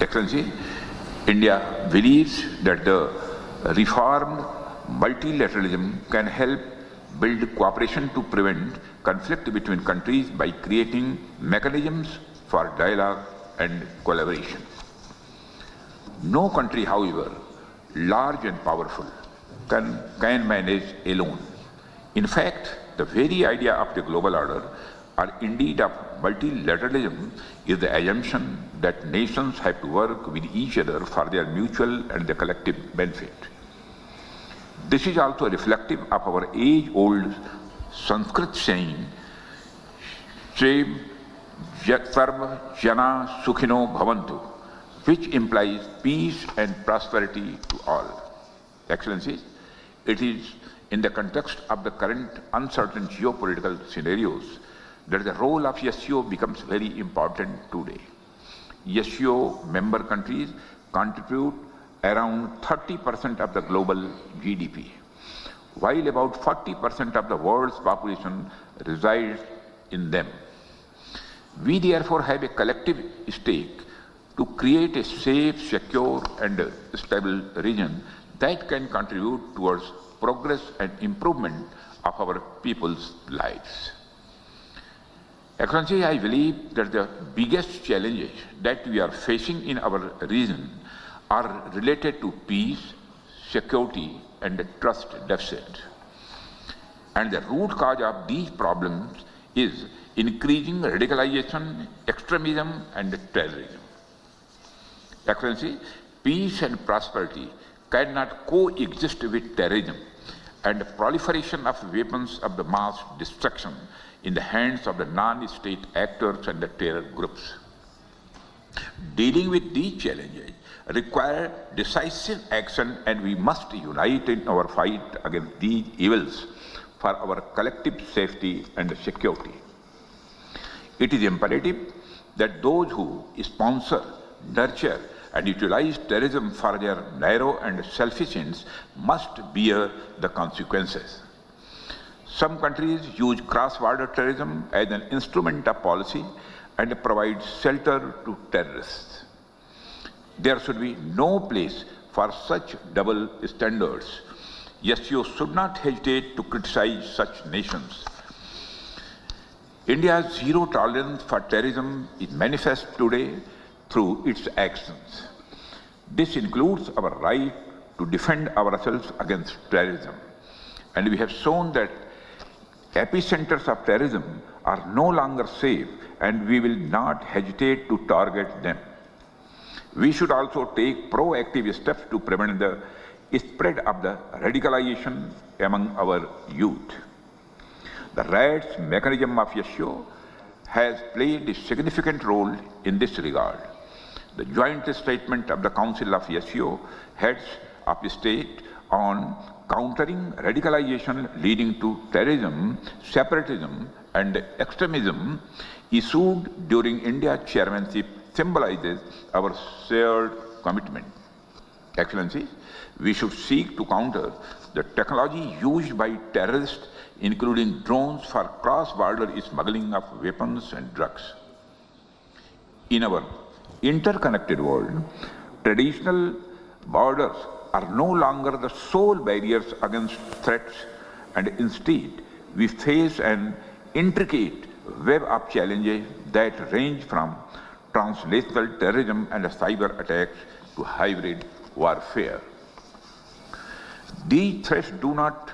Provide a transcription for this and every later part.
Excellency, India believes that the reformed multilateralism can help build cooperation to prevent conflict between countries by creating mechanisms for dialogue and collaboration. No country, however, large and powerful, can manage alone. In fact, the very idea of the global order, or indeed of multilateralism, is the assumption that nations have to work with each other for their mutual and the collective benefit. This is also reflective of our age-old Sanskrit saying, Shrev Sarva Jana Sukhino Bhavantu, which implies peace and prosperity to all. Excellencies, it is in the context of the current uncertain geopolitical scenarios that the role of SCO becomes very important today. SCO member countries contribute around 30% of the global GDP, while about 40% of the world's population resides in them. We therefore have a collective stake to create a safe, secure and stable region that can contribute towards progress and improvement of our people's lives. Excellency, I believe that the biggest challenges that we are facing in our region are related to peace, security and the trust deficit. And the root cause of these problems is increasing radicalization, extremism and terrorism. Excellency, peace and prosperity cannot coexist with terrorism and the proliferation of weapons of the mass destruction in the hands of the non-state actors and the terror groups. Dealing with these challenges require decisive action, and we must unite in our fight against these evils for our collective safety and security. It is imperative that those who sponsor, nurture and utilize terrorism for their narrow and selfish ends must bear the consequences. Some countries use cross-border terrorism as an instrument of policy and provide shelter to terrorists. There should be no place for such double standards. SCO should not hesitate to criticize such nations. India's zero tolerance for terrorism is manifest today through its actions. This includes our right to defend ourselves against terrorism. And we have shown that epicenters of terrorism are no longer safe, and we will not hesitate to target them. We should also take proactive steps to prevent the spread of the radicalization among our youth. The RADS mechanism of SCO has played a significant role in this regard. The joint statement of the Council of SCO heads of state on countering radicalization leading to terrorism, separatism and extremism, issued during India's chairmanship, symbolizes our shared commitment. Excellencies, we should seek to counter the technology used by terrorists, including drones, for cross-border smuggling of weapons and drugs. In our interconnected world, traditional borders are no longer the sole barriers against threats, and instead we face an intricate web of challenges that range from translational terrorism and cyber attacks to hybrid warfare. These threats do not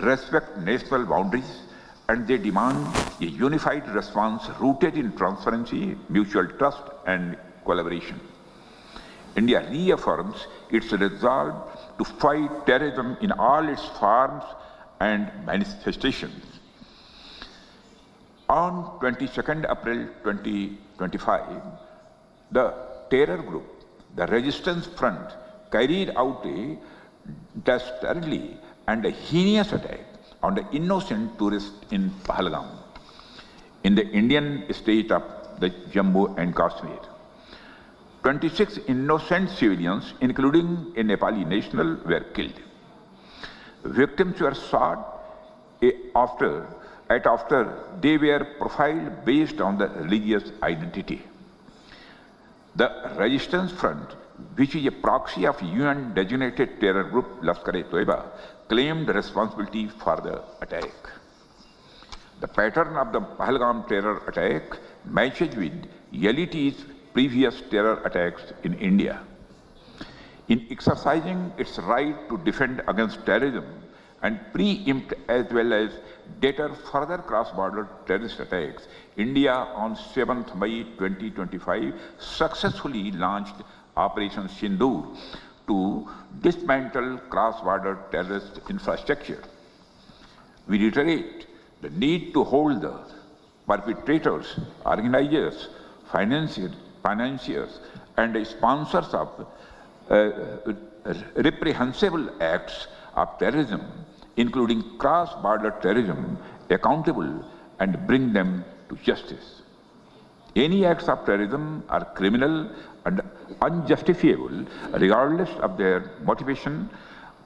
respect national boundaries, and they demand a unified response rooted in transparency, mutual trust and collaboration. India reaffirms its resolve to fight terrorism in all its forms and manifestations. On 22nd April 2025, the terror group, the Resistance Front, carried out a dastardly and a heinous attack on the innocent tourists in Pahalgam, in the Indian state of the Jammu and Kashmir. 26 innocent civilians, including a Nepali national, were killed. Victims were shot after they were profiled based on the religious identity. The Resistance Front, which is a proxy of UN-designated terror group Lashkar-e-Toiba, claimed responsibility for the attack. The pattern of the Pahalgam terror attack matches with LET's previous terror attacks in India. In exercising its right to defend against terrorism and preempt as well as deter further cross-border terrorist attacks, India on 7th May 2025 successfully launched Operation Sindoor to dismantle cross-border terrorist infrastructure. We reiterate the need to hold the perpetrators, organizers, financiers, and sponsors of reprehensible acts of terrorism, including cross-border terrorism, accountable and bring them to justice. Any acts of terrorism are criminal and unjustifiable regardless of their motivation,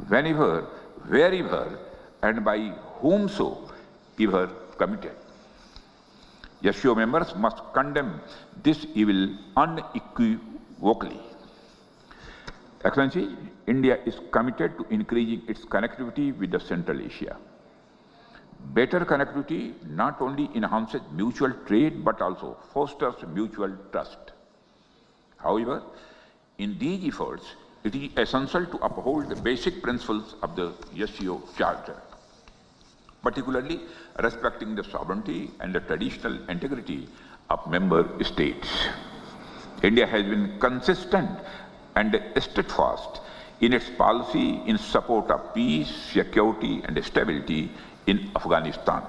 whenever, wherever, and by whomsoever committed. SCO members must condemn this evil unequivocally. Excellency, India is committed to increasing its connectivity with the Central Asia. Better connectivity not only enhances mutual trade but also fosters mutual trust. However, in these efforts, it is essential to uphold the basic principles of the SCO Charter, particularly respecting the sovereignty and the traditional integrity of member states. India has been consistent and steadfast in its policy in support of peace, security, and stability in Afghanistan.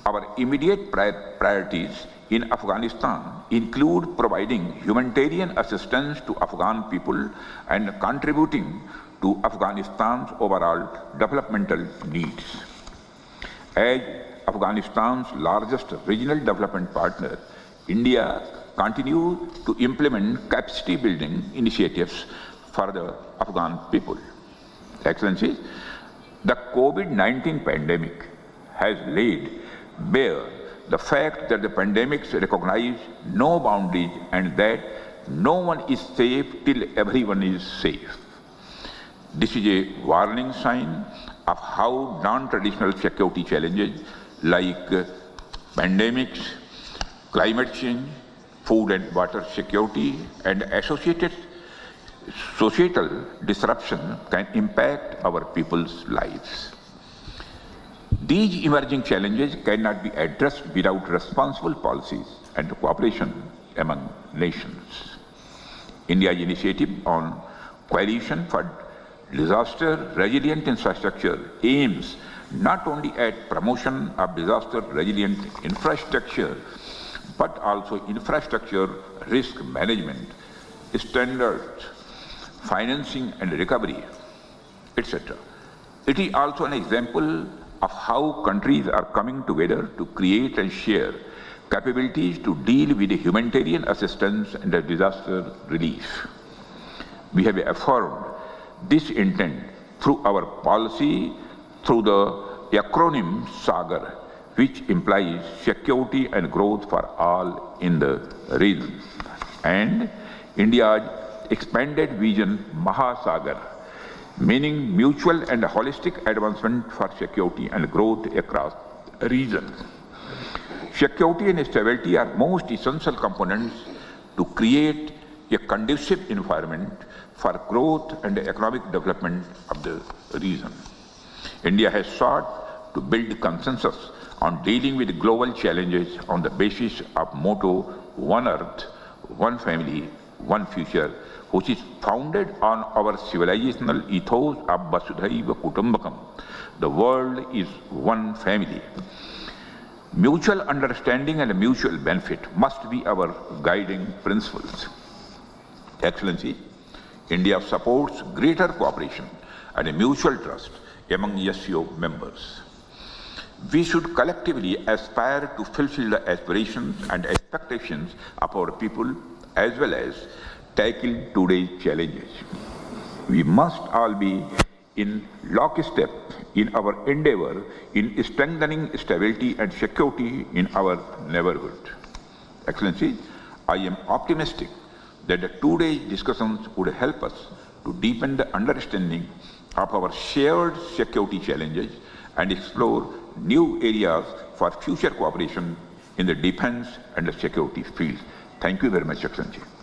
Our immediate priorities in Afghanistan include providing humanitarian assistance to Afghan people and contributing to Afghanistan's overall developmental needs. As Afghanistan's largest regional development partner, India continues to implement capacity building initiatives for the Afghan people. Excellencies, the COVID-19 pandemic has laid bare the fact that the pandemics recognize no boundaries and that no one is safe till everyone is safe. This is a warning sign of how non-traditional security challenges like pandemics, climate change, food and water security, and associated societal disruption can impact our people's lives. These emerging challenges cannot be addressed without responsible policies and cooperation among nations. India's initiative on Coalition for Disaster-Resilient Infrastructure aims not only at promotion of disaster-resilient infrastructure, but also infrastructure risk management, standards, financing and recovery, etc. It is also an example of how countries are coming together to create and share capabilities to deal with humanitarian assistance and disaster relief. We have affirmed this intent through our policy through the acronym SAGAR, which implies security and growth for all in the region, and India's expanded vision Mahasagar, meaning mutual and holistic advancement for security and growth across regions. Security and stability are most essential components to create a conducive environment for growth and economic development of the region. India has sought to build consensus on dealing with global challenges on the basis of motto One Earth, One Family, One Future, which is founded on our civilizational ethos of Vasudhaiva Kutumbakam. The world is one family. Mutual understanding and mutual benefit must be our guiding principles. Excellency, India supports greater cooperation and mutual trust among SCO members. We should collectively aspire to fulfill the aspirations and expectations of our people as well as tackle today's challenges. We must all be in lockstep in our endeavor in strengthening stability and security in our neighborhood. Excellency, I am optimistic that the today's discussions would help us to deepen the understanding of our shared security challenges and explore new areas for future cooperation in the defense and the security field. Thank you very much, Excellency.